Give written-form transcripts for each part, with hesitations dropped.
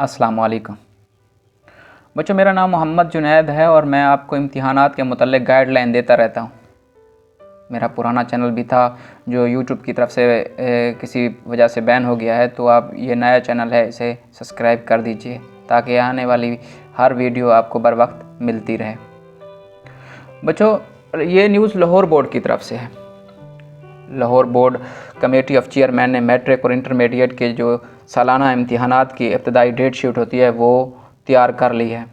अस्सलाम वालेकुम बच्चों, मेरा नाम मोहम्मद जुनैद है और मैं आपको इम्तिहानात के मुतल्लिक़ गाइडलाइन देता रहता हूँ। मेरा पुराना चैनल भी था जो यूट्यूब की तरफ से किसी वजह से बैन हो गया है, तो आप ये नया चैनल है, इसे सब्सक्राइब कर दीजिए ताकि आने वाली हर वीडियो आपको बर वक्त मिलती रहे। बच्चों, ये न्यूज़ लाहौर बोर्ड की तरफ से है। Lahore board committee of chairman ने मैट्रिक और इंटरमीडिएट के जो सालाना इम्तिहानात की इब्तदाई डेट शीट होती है वो तैयार कर ली है।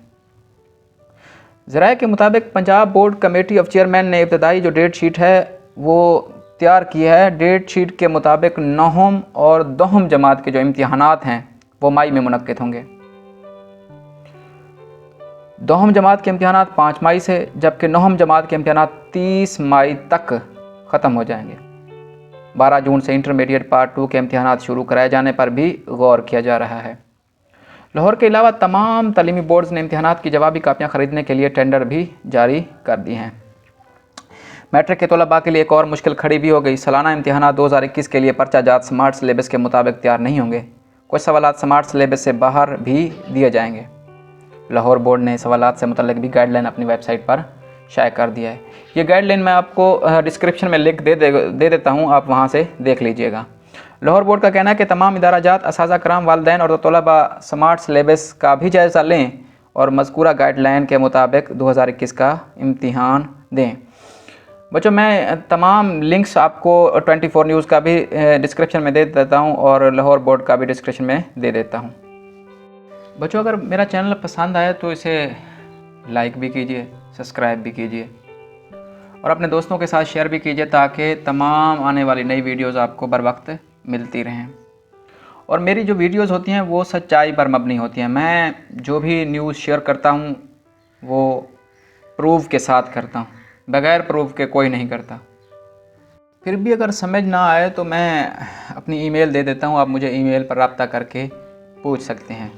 ज़राए के मुताबिक Punjab board committee of chairman ने इब्तदाई जो डेट शीट है वो तैयार की है। डेट शीट के मुताबिक नौम और दहम जमात के जो इम्तिहानात हैं वो मई में मुनक्किद होंगे। दहम जमात के इम्तिहानात 5 मई से, जबकि नौम जमात के इम्तिहानात 30 मई तक ख़त्म हो जाएंगे। 12 जून से इंटरमीडिएट पार्ट 2 के इम्तिहानात शुरू कराए जाने पर भी गौर किया जा रहा है। लाहौर के अलावा तमाम तालीमी बोर्ड्स ने इम्तिहानात की जवाबी कापियाँ ख़रीदने के लिए टेंडर भी जारी कर दी हैं। मैट्रिक के तलबा के लिए एक और मुश्किल खड़ी भी हो गई। सालाना इम्तिहानात 2021 के लिए पर्चा जात स्मार्ट सिलेबस के मुताबिक तैयार नहीं होंगे। कुछ सवालात स्मार्ट सिलेबस से बाहर भी दिए जाएंगे। लाहौर बोर्ड ने सवालात से मुतल्लिक भी गाइडलाइन अपनी वेबसाइट पर शाया कर दिया है। ये गाइडलाइन मैं आपको डिस्क्रिप्शन में लिंक दे देता हूँ, आप वहाँ से देख लीजिएगा। लाहौर बोर्ड का कहना है कि तमाम इदारा जात, असातिज़ा कराम, वालिदैन और तलबा स्मार्ट सिलेबस का भी जायज़ा लें और मज़कूरा गाइडलाइन के मुताबिक 2021 का इम्तिहान दें। बच्चों, मैं तमाम लिंक्स आपको 24 न्यूज़ का भी डिस्क्रिप्शन में दे देता हूँ और लाहौर बोर्ड का भी डिस्क्रिप्शन में दे देता हूँ। बच्चों, अगर मेरा चैनल पसंद आए तो इसे लाइक भी कीजिए, सब्सक्राइब भी कीजिए और अपने दोस्तों के साथ शेयर भी कीजिए ताकि तमाम आने वाली नई वीडियोज़ आपको बर वक्त मिलती रहें। और मेरी जो वीडियोज़ होती हैं वो सच्चाई पर मबनी होती हैं। मैं जो भी न्यूज़ शेयर करता हूँ वो प्रूफ के साथ करता हूँ, बग़ैर प्रूफ के कोई नहीं करता। फिर भी अगर समझ ना आए तो मैं अपनी ईमेल दे देता हूँ, आप मुझे ईमेल पर रब्ता करके पूछ सकते हैं।